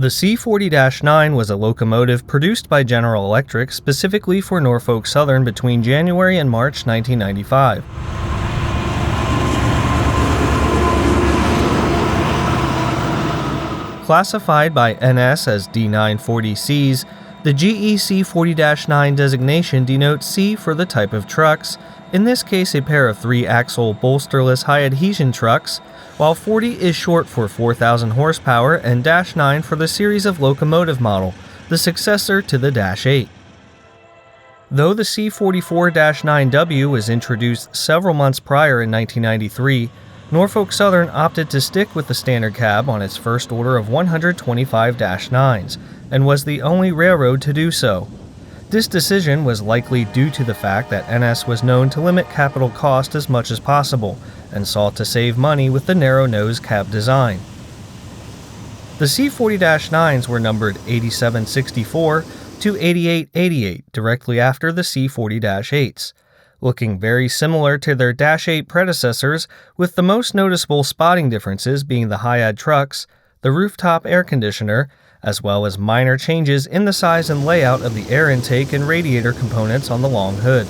The C40-9 was a locomotive produced by General Electric specifically for Norfolk Southern between January and March 1995. Classified by NS as D940Cs, the GE C40-9 designation denotes C for the type of trucks, in this case a pair of 3-axle bolsterless high-adhesion trucks, while 40 is short for 4,000 horsepower and -9 for the series of locomotive model, the successor to the -8. Though the C44-9W was introduced several months prior in 1993, Norfolk Southern opted to stick with the standard cab on its first order of 125 -9s, and was the only railroad to do so. This decision was likely due to the fact that NS was known to limit capital cost as much as possible, and sought to save money with the narrow-nose cab design. The C40-9s were numbered 8764 to 8888 directly after the C40-8s. Looking very similar to their -8 predecessors, with the most noticeable spotting differences being the high-ad trucks, the rooftop air conditioner, as well as minor changes in the size and layout of the air intake and radiator components on the long hood.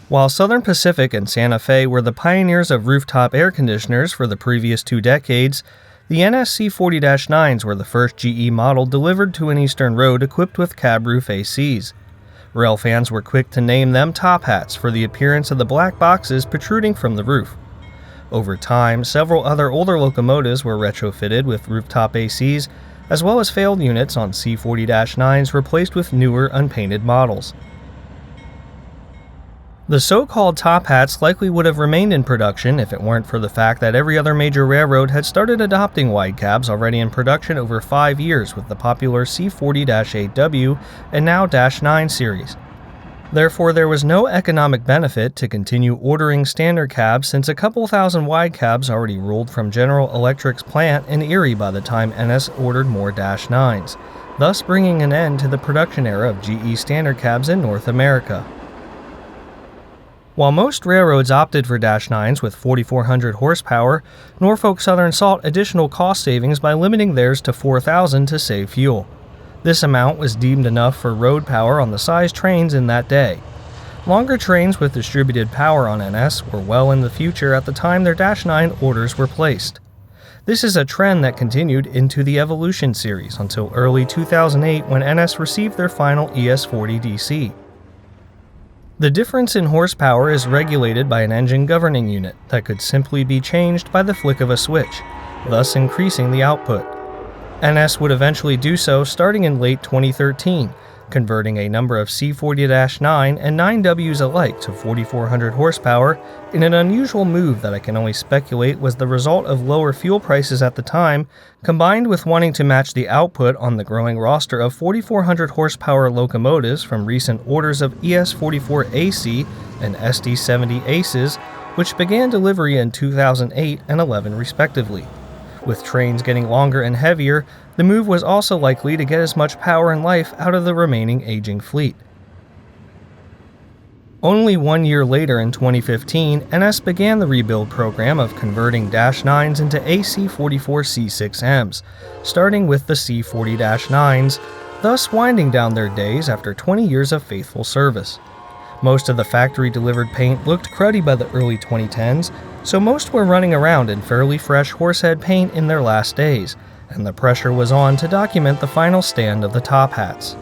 While Southern Pacific and Santa Fe were the pioneers of rooftop air conditioners for the previous 2 decades, the NS C40-9s were the first GE model delivered to an eastern road equipped with cab roof ACs. Railfans were quick to name them top hats for the appearance of the black boxes protruding from the roof. Over time, several other older locomotives were retrofitted with rooftop ACs, as well as failed units on C40-9s replaced with newer unpainted models. The so-called top hats likely would have remained in production if it weren't for the fact that every other major railroad had started adopting wide cabs already in production over 5 years with the popular C40-8W and now -9 series. Therefore, there was no economic benefit to continue ordering standard cabs since a couple thousand wide cabs already rolled from General Electric's plant in Erie by the time NS ordered more -9s, thus bringing an end to the production era of GE standard cabs in North America. While most railroads opted for -9s with 4,400 horsepower, Norfolk Southern sought additional cost savings by limiting theirs to 4,000 to save fuel. This amount was deemed enough for road power on the size trains in that day. Longer trains with distributed power on NS were well in the future at the time their -9 orders were placed. This is a trend that continued into the Evolution series until early 2008 when NS received their final ES40 DC. The difference in horsepower is regulated by an engine governing unit that could simply be changed by the flick of a switch, thus increasing the output. NS would eventually do so starting in late 2013, converting a number of C40-9 and 9Ws alike to 4,400 horsepower in an unusual move that I can only speculate was the result of lower fuel prices at the time, combined with wanting to match the output on the growing roster of 4,400 horsepower locomotives from recent orders of ES44 AC and SD70 Aces, which began delivery in 2008 and 11 respectively. With trains getting longer and heavier, the move was also likely to get as much power and life out of the remaining aging fleet. Only 1 year later in 2015, NS began the rebuild program of converting -9s into AC44 C6Ms, starting with the C40-9s, thus winding down their days after 20 years of faithful service. Most of the factory-delivered paint looked cruddy by the early 2010s, so most were running around in fairly fresh horsehead paint in their last days, and the pressure was on to document the final stand of the top hats.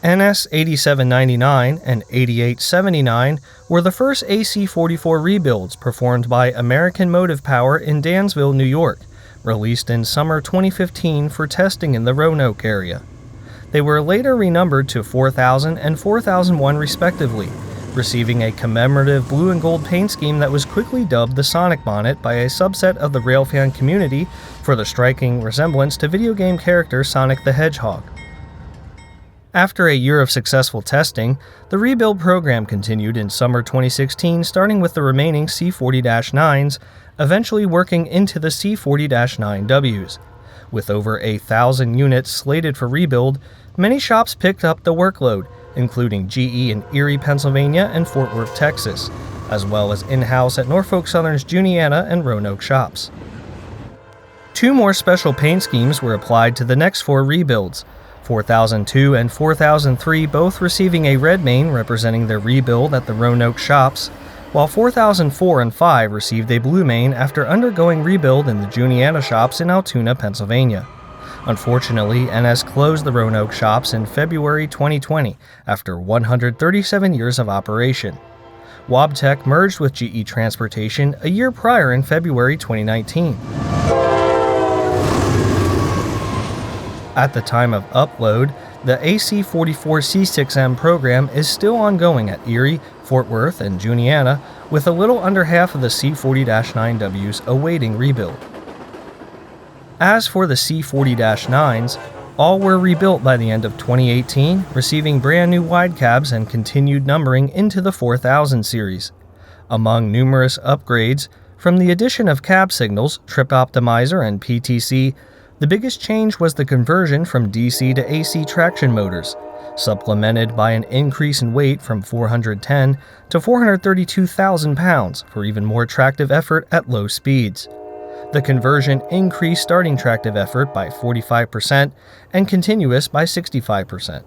NS 8799 and 8879 were the first AC44 rebuilds performed by American Motive Power in Dansville, New York, released in summer 2015 for testing in the Roanoke area. They were later renumbered to 4000 and 4001 respectively, receiving a commemorative blue and gold paint scheme that was quickly dubbed the Sonic Bonnet by a subset of the railfan community for the striking resemblance to video game character Sonic the Hedgehog. After a year of successful testing, the rebuild program continued in summer 2016, starting with the remaining C40-9s, eventually working into the C40-9Ws. With over 1,000 units slated for rebuild, many shops picked up the workload, including GE in Erie, Pennsylvania and Fort Worth, Texas, as well as in-house at Norfolk Southern's Juniata and Roanoke shops. 2 more special paint schemes were applied to the next 4 rebuilds, 4002 and 4003 both receiving a red main representing their rebuild at the Roanoke shops, while 4004 and 5 received a blue main after undergoing rebuild in the Juniata shops in Altoona, Pennsylvania. Unfortunately, NS closed the Roanoke shops in February 2020 after 137 years of operation. Wabtec merged with GE Transportation a year prior in February 2019. At the time of upload, the AC-44C6M program is still ongoing at Erie, Fort Worth, and Juniata, with a little under half of the C40-9Ws awaiting rebuild. As for the C40-9s, all were rebuilt by the end of 2018, receiving brand new wide cabs and continued numbering into the 4000 series. Among numerous upgrades, from the addition of cab signals, trip optimizer, and PTC, the biggest change was the conversion from DC to AC traction motors, supplemented by an increase in weight from 410 to 432,000 pounds for even more tractive effort at low speeds. The conversion increased starting tractive effort by 45% and continuous by 65%.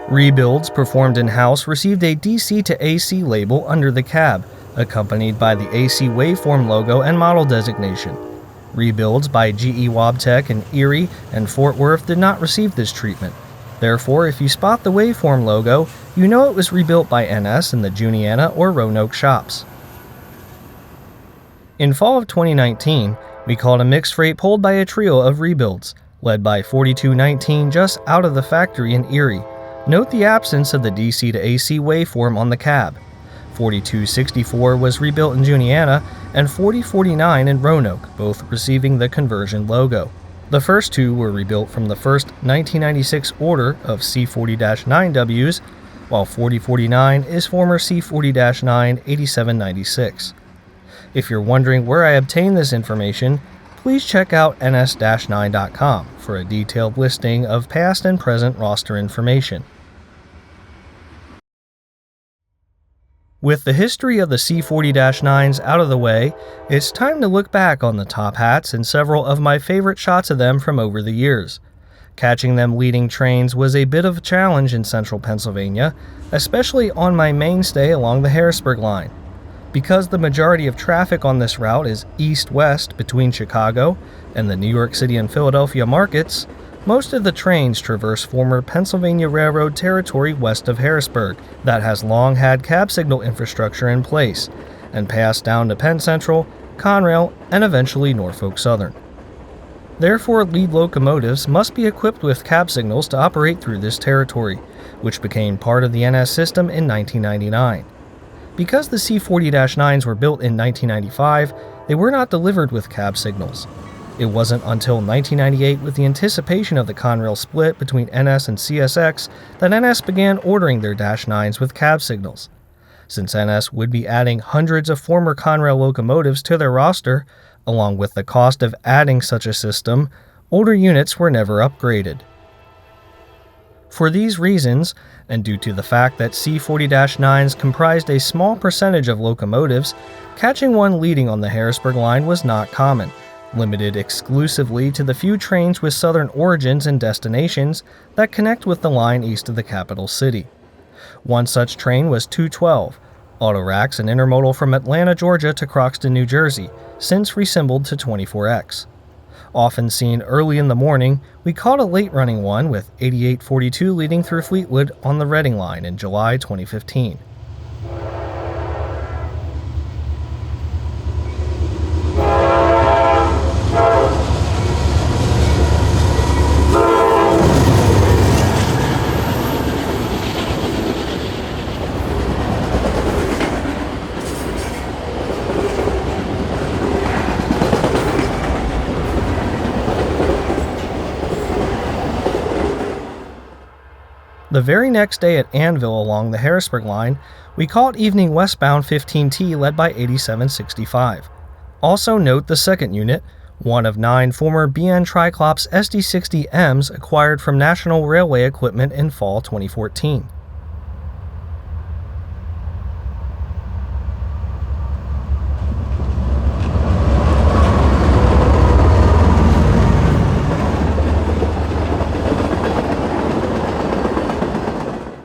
Rebuilds performed in-house received a DC to AC label under the cab, accompanied by the AC waveform logo and model designation. Rebuilds by GE Wabtec in Erie and Fort Worth did not receive this treatment. Therefore, if you spot the waveform logo, you know it was rebuilt by NS in the Juniata or Roanoke shops. In fall of 2019, we called a mixed freight pulled by a trio of rebuilds, led by 4219 just out of the factory in Erie. Note the absence of the DC to AC waveform on the cab. 4264 was rebuilt in Juniata and 4049 in Roanoke, both receiving the conversion logo. The first 2 were rebuilt from the first 1996 order of C40-9Ws, while 4049 is former C40-9 8796. If you're wondering where I obtained this information, please check out ns-9.com for a detailed listing of past and present roster information. With the history of the C40-9s out of the way, it's time to look back on the top hats and several of my favorite shots of them from over the years. Catching them leading trains was a bit of a challenge in central Pennsylvania, especially on my mainstay along the Harrisburg line. Because the majority of traffic on this route is east-west between Chicago and the New York City and Philadelphia markets, most of the trains traverse former Pennsylvania Railroad territory west of Harrisburg that has long had cab signal infrastructure in place, and pass down to Penn Central, Conrail, and eventually Norfolk Southern. Therefore, lead locomotives must be equipped with cab signals to operate through this territory, which became part of the NS system in 1999. Because the C40-9s were built in 1995, they were not delivered with cab signals. It wasn't until 1998, with the anticipation of the Conrail split between NS and CSX, that NS began ordering their Dash 9s with cab signals. Since NS would be adding hundreds of former Conrail locomotives to their roster, along with the cost of adding such a system, older units were never upgraded. For these reasons, and due to the fact that C40-9s comprised a small percentage of locomotives, catching one leading on the Harrisburg line was not common, limited exclusively to the few trains with southern origins and destinations that connect with the line east of the capital city. One such train was 212, autoracks and intermodal from Atlanta, Georgia to Croxton, New Jersey, since reassembled to 24X. Often seen early in the morning, we caught a late-running one with 8842 leading through Fleetwood on the Reading Line in July 2015. The very next day at Annville along the Harrisburg line, we caught evening westbound 15T led by 8765. Also note the second unit, one of 9 former BN Triclops SD60Ms acquired from National Railway Equipment in fall 2014.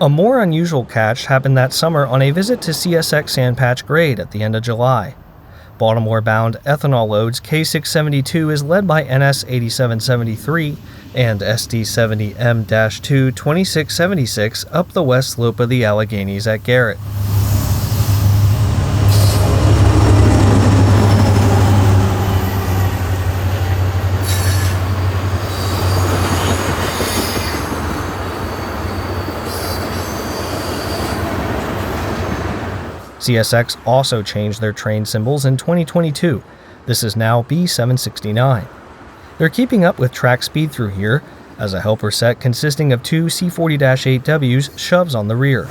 A more unusual catch happened that summer on a visit to CSX Sandpatch Grade at the end of July. Baltimore-bound ethanol loads K672 is led by NS 8773 and SD70M-2 2676 up the west slope of the Alleghenies at Garrett. CSX also changed their train symbols in 2022. This is now B769. They're keeping up with track speed through here, as a helper set consisting of two C40-8Ws shoves on the rear.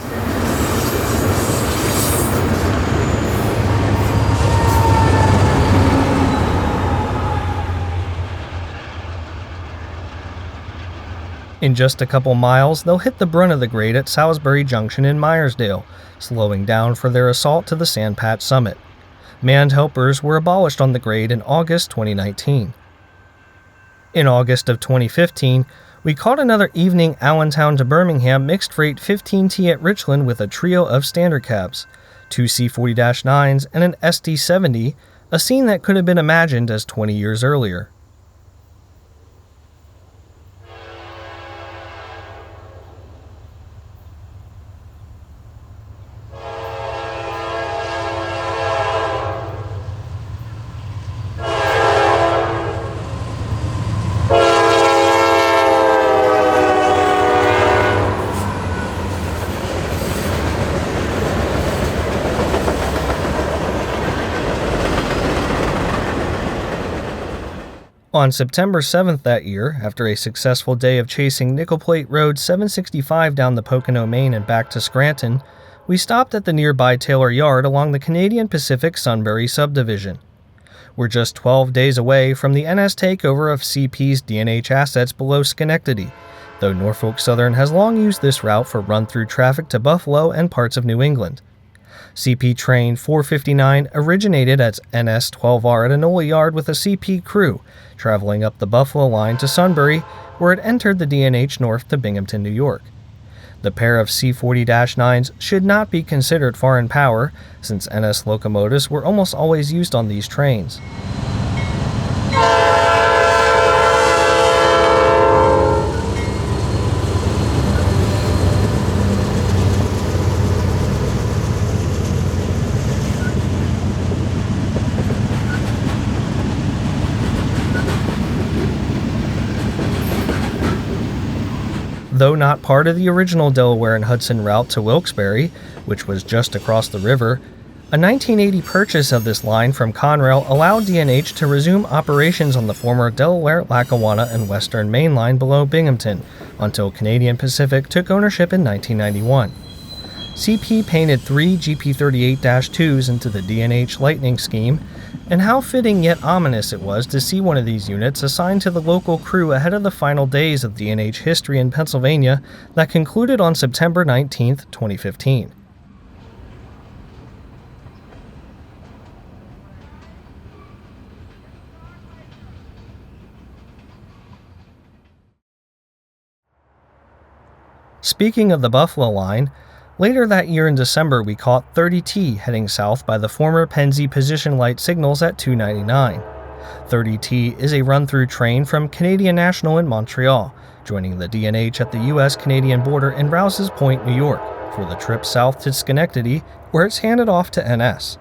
In just a couple miles, they'll hit the brunt of the grade at Salisbury Junction in Myersdale, slowing down for their assault to the Sandpatch summit. Manned helpers were abolished on the grade in August 2019. In August of 2015, we caught another evening Allentown to Birmingham mixed freight 15T at Richland with a trio of standard cabs, two C40-9s and an SD70, a scene that could have been imagined as 20 years earlier. On September 7th that year, after a successful day of chasing Nickel Plate Road 765 down the Pocono Main and back to Scranton, we stopped at the nearby Taylor Yard along the Canadian Pacific Sunbury subdivision. We're just 12 days away from the NS takeover of CP's D&H assets below Schenectady, though Norfolk Southern has long used this route for run-through traffic to Buffalo and parts of New England. CP Train 459 originated as NS 12R at Enola Yard with a CP crew, traveling up the Buffalo line to Sunbury, where it entered the D&H north to Binghamton, New York. The pair of C40-9s should not be considered foreign power, since NS locomotives were almost always used on these trains. Though not part of the original Delaware and Hudson route to Wilkes-Barre, which was just across the river, a 1980 purchase of this line from Conrail allowed D&H to resume operations on the former Delaware, Lackawanna, and Western Main Line below Binghamton until Canadian Pacific took ownership in 1991. CP painted three GP38-2s into the D&H Lightning scheme, and how fitting yet ominous it was to see one of these units assigned to the local crew ahead of the final days of D&H history in Pennsylvania that concluded on September 19, 2015. Speaking of the Buffalo line, later that year in December we caught 30T heading south by the former Penn position light signals at 299. 30T is a run-through train from Canadian National in Montreal, joining the D&H at the U.S.-Canadian border in Rouse's Point, New York, for the trip south to Schenectady, where it's handed off to NS.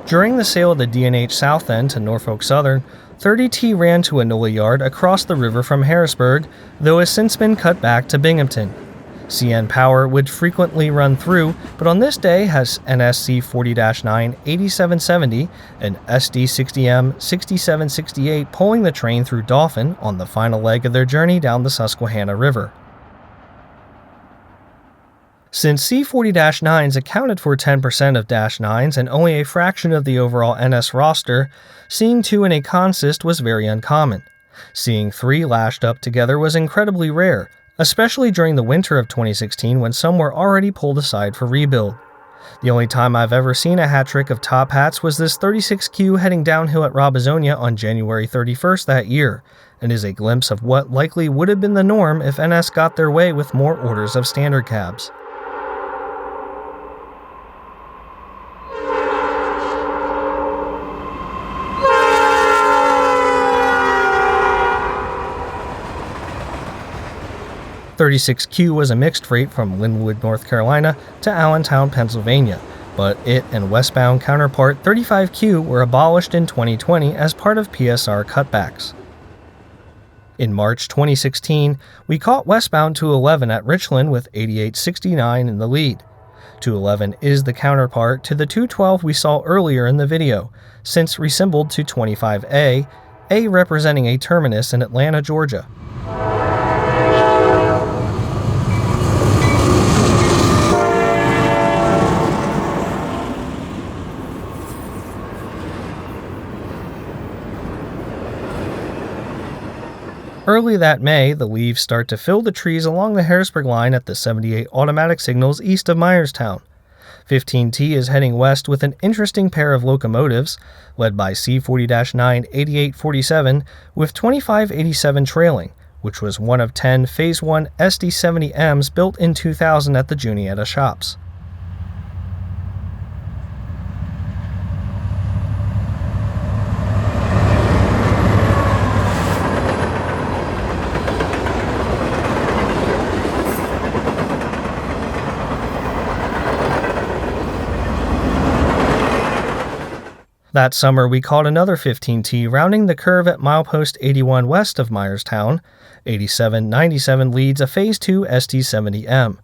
During the sale of the D&H South End to Norfolk Southern, 30T ran to Enola Yard across the river from Harrisburg, though has since been cut back to Binghamton. CN Power would frequently run through, but on this day has NSC 40-9 8770 and SD60M 6768 pulling the train through Dauphin on the final leg of their journey down the Susquehanna River. Since C40-9s accounted for 10% of -9s and only a fraction of the overall NS roster, seeing two in a consist was very uncommon. Seeing three lashed up together was incredibly rare, especially during the winter of 2016 when some were already pulled aside for rebuild. The only time I've ever seen a hat trick of top hats was this 36Q heading downhill at Robisonia on January 31st that year, and is a glimpse of what likely would have been the norm if NS got their way with more orders of standard cabs. "36Q was a mixed freight from Linwood, North Carolina to Allentown, Pennsylvania, but it and westbound counterpart 35Q were abolished in 2020 as part of PSR cutbacks. In March 2016, we caught westbound 211 at Richland with 8869 in the lead. 211 is the counterpart to the 212 we saw earlier in the video, since reassembled to 25A, A representing a terminus in Atlanta, Georgia. Early that May, the leaves start to fill the trees along the Harrisburg line at the 78 automatic signals east of Myerstown. 15T is heading west with an interesting pair of locomotives, led by C40-9 8847 with 2587 trailing, which was one of 10 Phase 1 SD70Ms built in 2000 at the Juniata shops. That summer, we caught another 15T rounding the curve at milepost 81 west of Myerstown. 8797 leads a Phase 2 SD70M.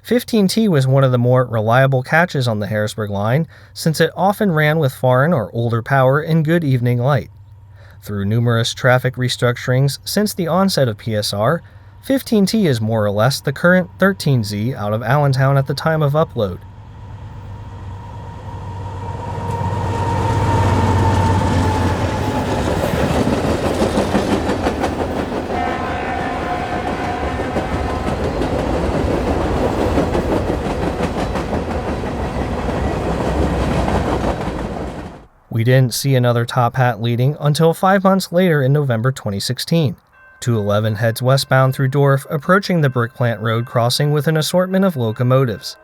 15T was one of the more reliable catches on the Harrisburg line, since it often ran with foreign or older power in good evening light. Through numerous traffic restructurings since the onset of PSR, 15T is more or less the current 13Z out of Allentown at the time of upload. We didn't see another top hat leading until 5 months later in November 2016. 211 heads westbound through Dorf, approaching the Brick Plant Road crossing with an assortment of locomotives.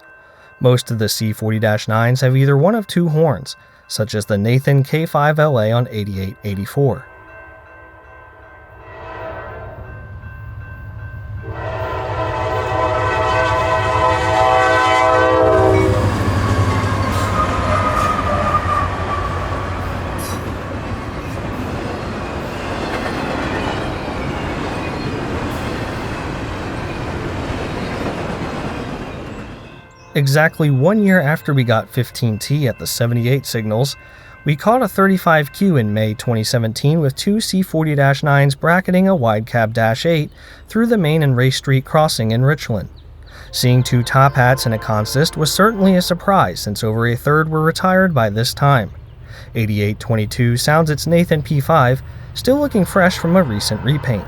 Most of the C40-9s have either one of two horns, such as the Nathan K5LA on 8884. Exactly 1 year after we got 15T at the 78 signals, we caught a 35Q in May 2017 with two C40-9s bracketing a wide cab -8 through the Main and Race Street crossing in Richland. Seeing two top hats in a consist was certainly a surprise, since over a third were retired by this time. 8822 sounds its Nathan P5, still looking fresh from a recent repaint.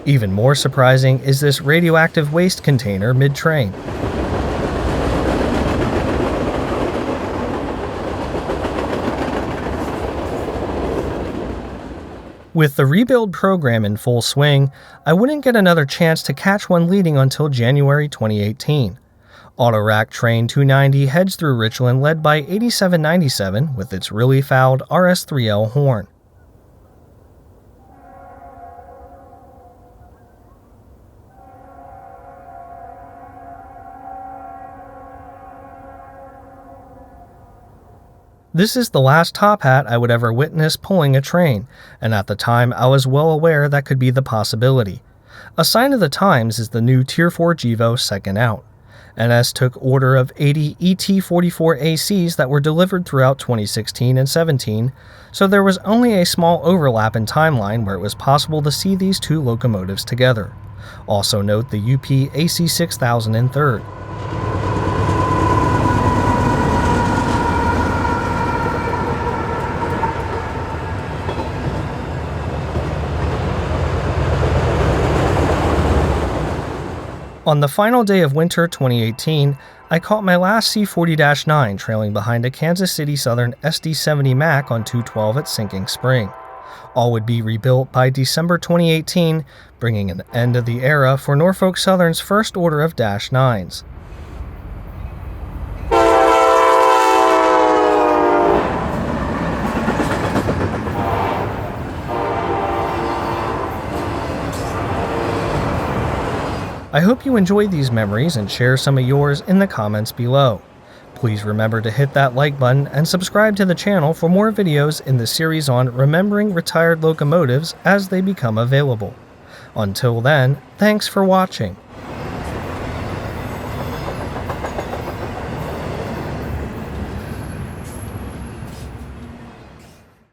Even more surprising is this radioactive waste container mid-train. With the rebuild program in full swing, I wouldn't get another chance to catch one leading until January 2018. Autorack Train 290 heads through Richland led by 8797 with its really fouled RS3L horn. This is the last top hat I would ever witness pulling a train, and at the time I was well aware that could be the possibility. A sign of the times is the new Tier 4 Gevo second out. NS took order of 80 ET-44ACs that were delivered throughout 2016 and 17, so there was only a small overlap in timeline where it was possible to see these two locomotives together. Also note the UP AC6000 in third. On the final day of winter 2018, I caught my last C40-9 trailing behind a Kansas City Southern SD70 Mac on 212 at Sinking Spring. All would be rebuilt by December 2018, bringing an end of the era for Norfolk Southern's first order of Dash 9s. I hope you enjoyed these memories and share some of yours in the comments below. Please remember to hit that like button and subscribe to the channel for more videos in the series on remembering retired locomotives as they become available. Until then, thanks for watching.